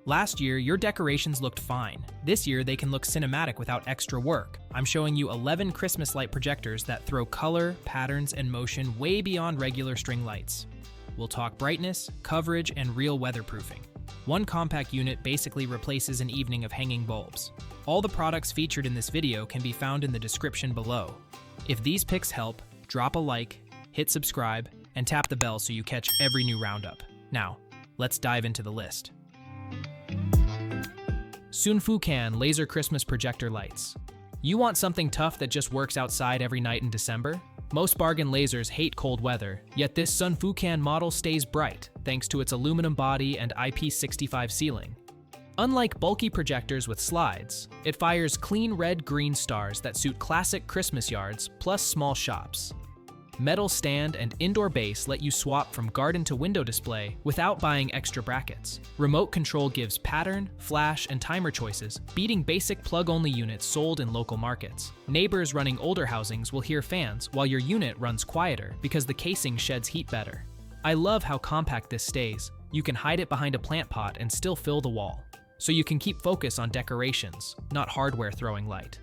Last year, your decorations looked fine. This year, they can look cinematic without extra work. I'm showing you 11 Christmas light projectors that throw color, patterns, and motion way beyond regular string lights. We'll talk brightness, coverage, and real weatherproofing. One compact unit basically replaces an evening of hanging bulbs. All the products featured in this video can be found in the description below. If these picks help, drop a like, hit subscribe, and tap the bell so you catch every new roundup. Now, let's dive into the list. Sunfucan Laser Christmas Projector Lights. You want something tough that just works outside every night in December? Most bargain lasers hate cold weather, yet this Sunfucan model stays bright thanks to its aluminum body and IP65 sealing. Unlike bulky projectors with slides, it fires clean red-green stars that suit classic Christmas yards plus small shops. Metal stand and indoor base let you swap from garden to window display without buying extra brackets. Remote control gives pattern, flash, and timer choices, beating basic plug-only units sold in local markets. Neighbors running older housings will hear fans while your unit runs quieter because the casing sheds heat better. I love how compact this stays. You can hide it behind a plant pot and still fill the wall. So you can keep focus on decorations, not hardware throwing light.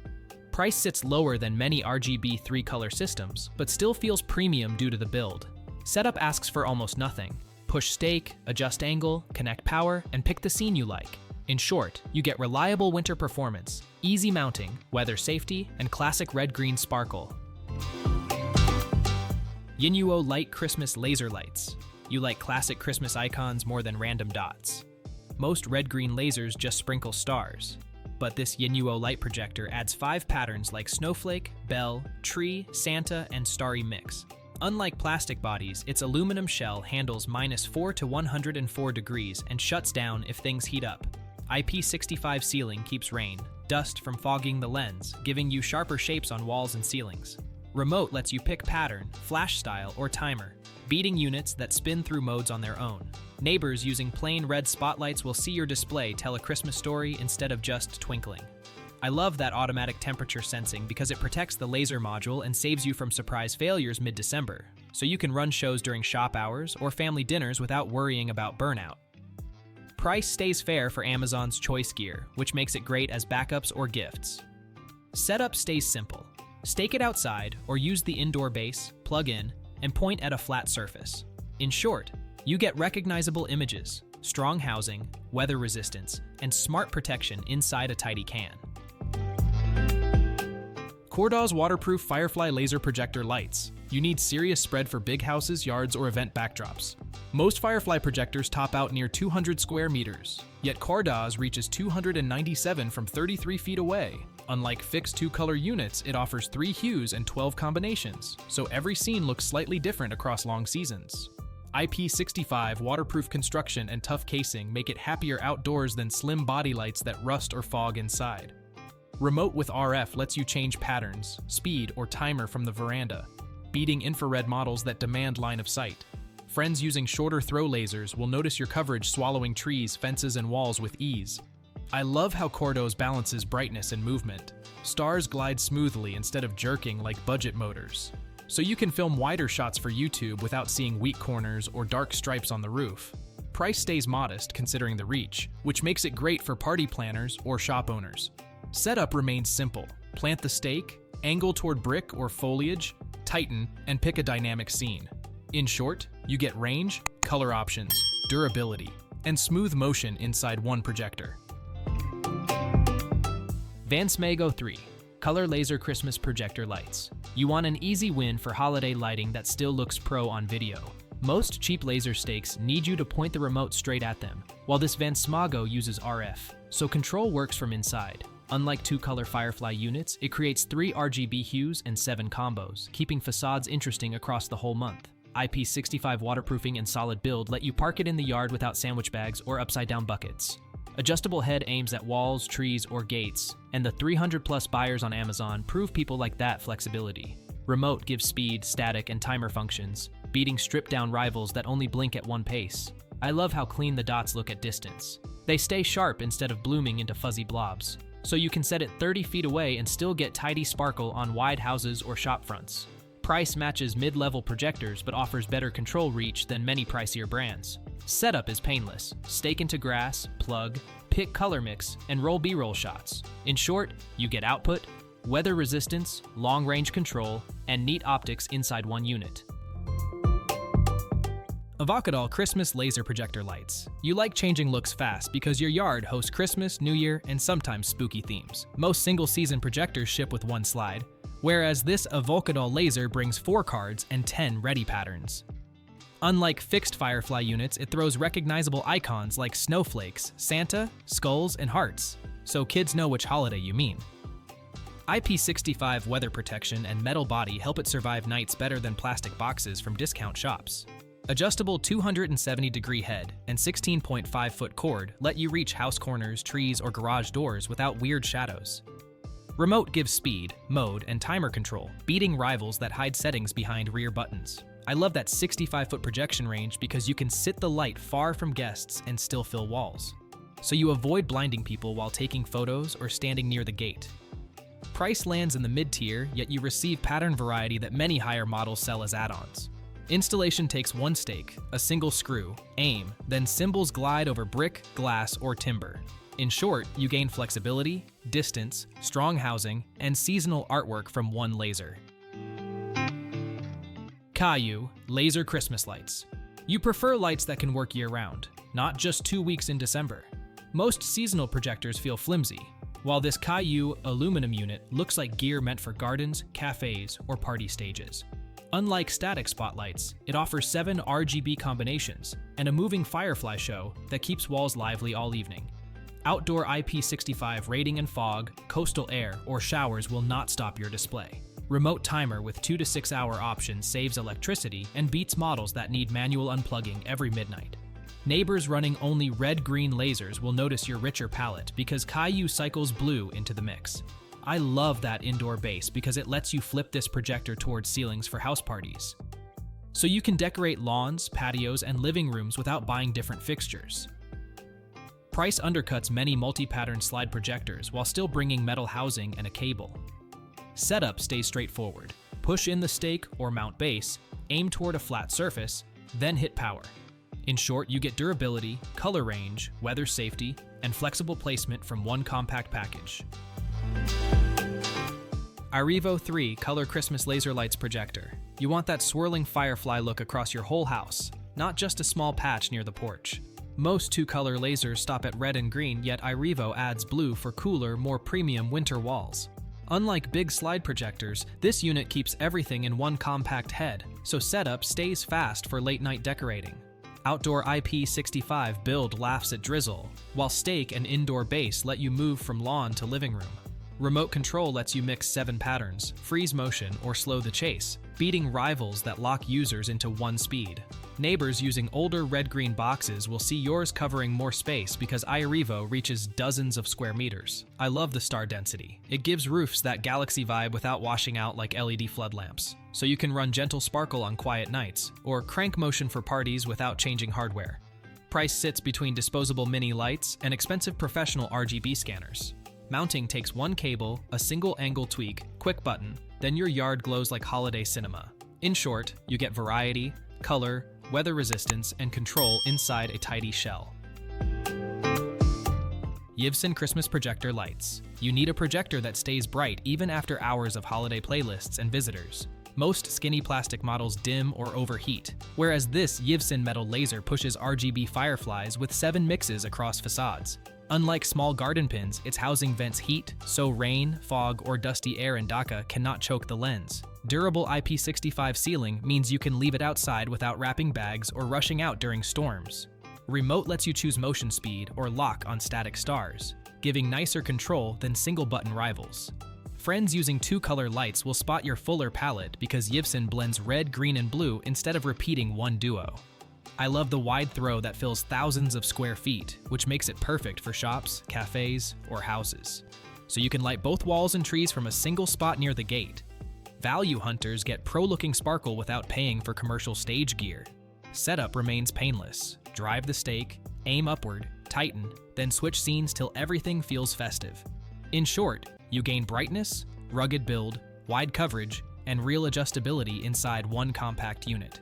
Price sits lower than many RGB 3-color systems, but still feels premium due to the build. Setup asks for almost nothing. Push stake, adjust angle, connect power, and pick the scene you like. In short, you get reliable winter performance, easy mounting, weather safety, and classic red-green sparkle. Yinuo Light Christmas Laser Lights. You like classic Christmas icons more than random dots. Most red-green lasers just sprinkle stars. But this Yinuo light projector adds 5 patterns like snowflake, bell, tree, Santa, and starry mix. Unlike plastic bodies, its aluminum shell handles -4 to 104 degrees and shuts down if things heat up. IP65 sealing keeps rain, dust from fogging the lens, giving you sharper shapes on walls and ceilings. Remote lets you pick pattern, flash style, or timer, beating units that spin through modes on their own. Neighbors using plain red spotlights will see your display tell a Christmas story instead of just twinkling. I love that automatic temperature sensing because it protects the laser module and saves you from surprise failures mid-December, so you can run shows during shop hours or family dinners without worrying about burnout. Price stays fair for Amazon's choice gear, which makes it great as backups or gifts. Setup stays simple. Stake it outside or use the indoor base, plug in, and point at a flat surface. In short, you get recognizable images, strong housing, weather resistance, and smart protection inside a tidy can. Cordaw's waterproof Firefly laser projector lights. You need serious spread for big houses, yards, or event backdrops. Most Firefly projectors top out near 200 square meters, yet Qardoz reaches 297 from 33 feet away. Unlike fixed 2-color units, it offers 3 hues and 12 combinations, so every scene looks slightly different across long seasons. IP65 waterproof construction and tough casing make it happier outdoors than slim body lights that rust or fog inside. Remote with RF lets you change patterns, speed, or timer from the veranda, beating infrared models that demand line of sight. Friends using shorter throw lasers will notice your coverage swallowing trees, fences, and walls with ease. I love how Cordaw balances brightness and movement. Stars glide smoothly instead of jerking like budget motors. So you can film wider shots for YouTube without seeing weak corners or dark stripes on the roof. Price stays modest considering the reach, which makes it great for party planners or shop owners. Setup remains simple. Plant the stake, angle toward brick or foliage, tighten, and pick a dynamic scene. In short, you get range, color options, durability, and smooth motion inside one projector. VanSmaGo 3 Color Laser Christmas Projector Lights. You want an easy win for holiday lighting that still looks pro on video. Most cheap laser stakes need you to point the remote straight at them, while this VanSmaGo uses RF, so control works from inside. Unlike 2-color Firefly units, it creates 3 RGB hues and 7 combos, keeping facades interesting across the whole month. IP65 waterproofing and solid build let you park it in the yard without sandwich bags or upside-down buckets. Adjustable head aims at walls, trees, or gates, and the 300+ buyers on Amazon prove people like that flexibility. Remote gives speed, static, and timer functions, beating stripped-down rivals that only blink at one pace. I love how clean the dots look at distance. They stay sharp instead of blooming into fuzzy blobs, so you can set it 30 feet away and still get tidy sparkle on wide houses or shop fronts. Price matches mid-level projectors but offers better control reach than many pricier brands. Setup is painless. Stake into grass, plug, pick color mix, and roll B-roll shots. In short, you get output, weather resistance, long-range control, and neat optics inside one unit. Avokadol Christmas Laser Projector Lights. You like changing looks fast because your yard hosts Christmas, New Year, and sometimes spooky themes. Most single-season projectors ship with one slide, whereas this Avokadol laser brings 4 cards and 10 ready patterns. Unlike fixed Firefly units, it throws recognizable icons like snowflakes, Santa, skulls, and hearts, so kids know which holiday you mean. IP65 weather protection and metal body help it survive nights better than plastic boxes from discount shops. Adjustable 270-degree head and 16.5-foot cord let you reach house corners, trees, or garage doors without weird shadows. Remote gives speed, mode, and timer control, beating rivals that hide settings behind rear buttons. I love that 65-foot projection range because you can sit the light far from guests and still fill walls, so you avoid blinding people while taking photos or standing near the gate. Price lands in the mid-tier, yet you receive pattern variety that many higher models sell as add-ons. Installation takes one stake, a single screw, aim, then symbols glide over brick, glass, or timber. In short, you gain flexibility, distance, strong housing, and seasonal artwork from one laser. CAIYUE Laser Christmas Lights. You prefer lights that can work year-round, not just 2 weeks in December. Most seasonal projectors feel flimsy, while this CAIYUE aluminum unit looks like gear meant for gardens, cafes, or party stages. Unlike static spotlights, it offers 7 RGB combinations and a moving Firefly show that keeps walls lively all evening. Outdoor IP65 rating and fog, coastal air, or showers will not stop your display. Remote timer with 2 to 6 hour option saves electricity and beats models that need manual unplugging every midnight. Neighbors running only red-green lasers will notice your richer palette because CAIYUE cycles blue into the mix. I love that indoor base because it lets you flip this projector towards ceilings for house parties. So you can decorate lawns, patios, and living rooms without buying different fixtures. Price undercuts many multi-pattern slide projectors while still bringing metal housing and a cable. Setup stays straightforward. Push in the stake or mount base, aim toward a flat surface, then hit power. In short, you get durability, color range, weather safety, and flexible placement from one compact package. AIRIVO 3 Color Christmas Laser Lights Projector. You want that swirling Firefly look across your whole house, not just a small patch near the porch. Most 2-color lasers stop at red and green, yet AIRIVO adds blue for cooler, more premium winter walls. Unlike big slide projectors, this unit keeps everything in one compact head, so setup stays fast for late-night decorating. Outdoor IP65 build laughs at drizzle, while stake and indoor base let you move from lawn to living room. Remote control lets you mix 7 patterns, freeze motion, or slow the chase, beating rivals that lock users into one speed. Neighbors using older red-green boxes will see yours covering more space because AIRIVO reaches dozens of square meters. I love the star density. It gives roofs that galaxy vibe without washing out like LED flood lamps, so you can run gentle sparkle on quiet nights, or crank motion for parties without changing hardware. Price sits between disposable mini lights and expensive professional RGB scanners. Mounting takes one cable, a single angle tweak, quick button, then your yard glows like holiday cinema. In short, you get variety, color, weather resistance, and control inside a tidy shell. Yivsen Christmas Projector Lights. You need a projector that stays bright even after hours of holiday playlists and visitors. Most skinny plastic models dim or overheat, whereas this Yivsen metal laser pushes RGB fireflies with 7 mixes across facades. Unlike small garden pins, its housing vents heat, so rain, fog, or dusty air in Dhaka cannot choke the lens. Durable IP65 sealing means you can leave it outside without wrapping bags or rushing out during storms. Remote lets you choose motion speed or lock on static stars, giving nicer control than single-button rivals. Friends using 2-color lights will spot your fuller palette because Yivsen blends red, green, and blue instead of repeating one duo. I love the wide throw that fills thousands of square feet, which makes it perfect for shops, cafes, or houses. So you can light both walls and trees from a single spot near the gate. Value hunters get pro-looking sparkle without paying for commercial stage gear. Setup remains painless. Drive the stake, aim upward, tighten, then switch scenes till everything feels festive. In short, you gain brightness, rugged build, wide coverage, and real adjustability inside one compact unit.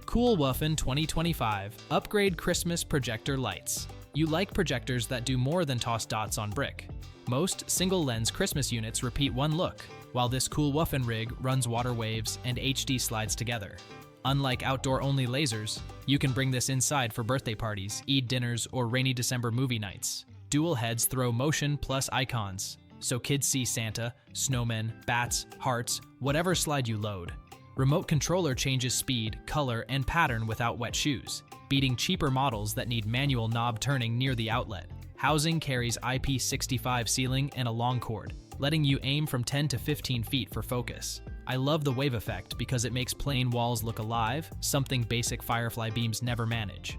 COOLWUFAN 2025 Upgrade Christmas Projector Lights. You like projectors that do more than toss dots on brick. Most single-lens Christmas units repeat one look, while this COOLWUFAN rig runs water waves and HD slides together. Unlike outdoor-only lasers, you can bring this inside for birthday parties, Eid dinners, or rainy December movie nights. Dual heads throw motion plus icons, so kids see Santa, snowmen, bats, hearts, whatever slide you load. Remote controller changes speed, color, and pattern without wet shoes, beating cheaper models that need manual knob turning near the outlet. Housing carries IP65 sealing and a long cord, letting you aim from 10 to 15 feet for focus. I love the wave effect because it makes plain walls look alive, something basic Firefly beams never manage.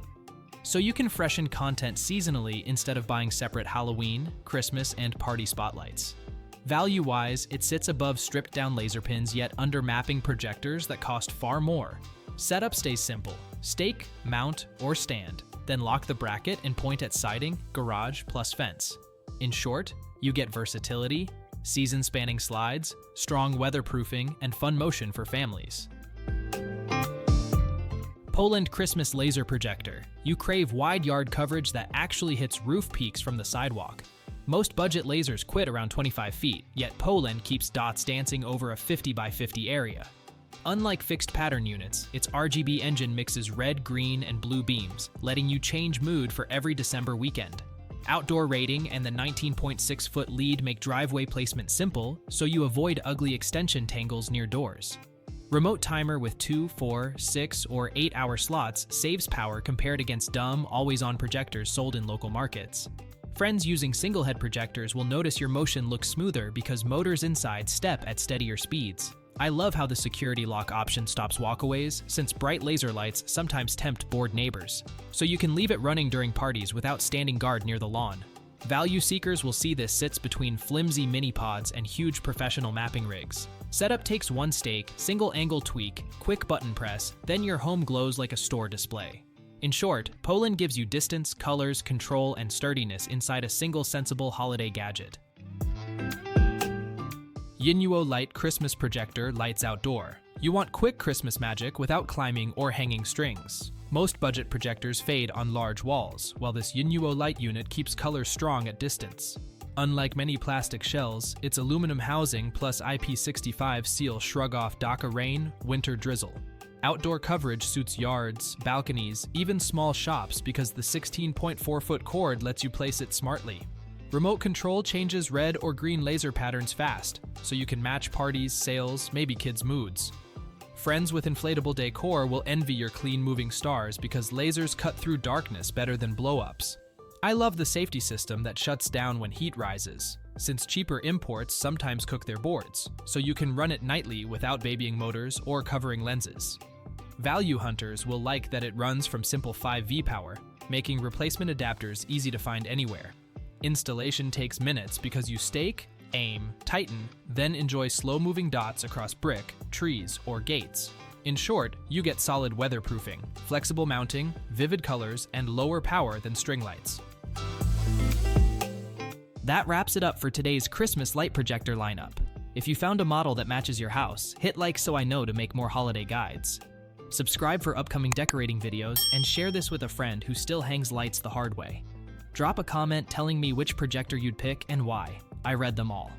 So you can freshen content seasonally instead of buying separate Halloween, Christmas, and party spotlights. Value-wise, it sits above stripped-down laser pins yet under mapping projectors that cost far more. Setup stays simple. Stake, mount, or stand, then lock the bracket and point at siding, garage, plus fence. In short, you get versatility, season-spanning slides, strong weatherproofing, and fun motion for families. Poeland Christmas Laser Projector. You crave wide yard coverage that actually hits roof peaks from the sidewalk. Most budget lasers quit around 25 feet, yet Poeland keeps dots dancing over a 50 by 50 area. Unlike fixed pattern units, its RGB engine mixes red, green, and blue beams, letting you change mood for every December weekend. Outdoor rating and the 19.6-foot lead make driveway placement simple, so you avoid ugly extension tangles near doors. Remote timer with 2, 4, 6, or 8-hour slots saves power compared against dumb, always-on projectors sold in local markets. Friends using single-head projectors will notice your motion looks smoother because motors inside step at steadier speeds. I love how the security lock option stops walkaways, since bright laser lights sometimes tempt bored neighbors, so you can leave it running during parties without standing guard near the lawn. Value seekers will see this sits between flimsy mini-pods and huge professional mapping rigs. Setup takes one stake, single angle tweak, quick button press, then your home glows like a store display. In short, Poeland gives you distance, colors, control, and sturdiness inside a single sensible holiday gadget. Yinuo Light Christmas Projector lights outdoor. You want quick Christmas magic without climbing or hanging strings. Most budget projectors fade on large walls, while this Yinuo Light unit keeps colors strong at distance. Unlike many plastic shells, its aluminum housing plus IP65 seal shrug off DACA rain, winter drizzle. Outdoor coverage suits yards, balconies, even small shops because the 16.4-foot cord lets you place it smartly. Remote control changes red or green laser patterns fast, so you can match parties, sales, maybe kids' moods. Friends with inflatable decor will envy your clean moving stars because lasers cut through darkness better than blow-ups. I love the safety system that shuts down when heat rises, since cheaper imports sometimes cook their boards, so you can run it nightly without babying motors or covering lenses. Value hunters will like that it runs from simple 5V power, making replacement adapters easy to find anywhere. Installation takes minutes because you stake, aim, tighten, then enjoy slow-moving dots across brick, trees, or gates. In short, you get solid weatherproofing, flexible mounting, vivid colors, and lower power than string lights. That wraps it up for today's Christmas light projector lineup. If you found a model that matches your house, hit like so I know to make more holiday guides. Subscribe for upcoming decorating videos, and share this with a friend who still hangs lights the hard way. Drop a comment telling me which projector you'd pick and why. I read them all.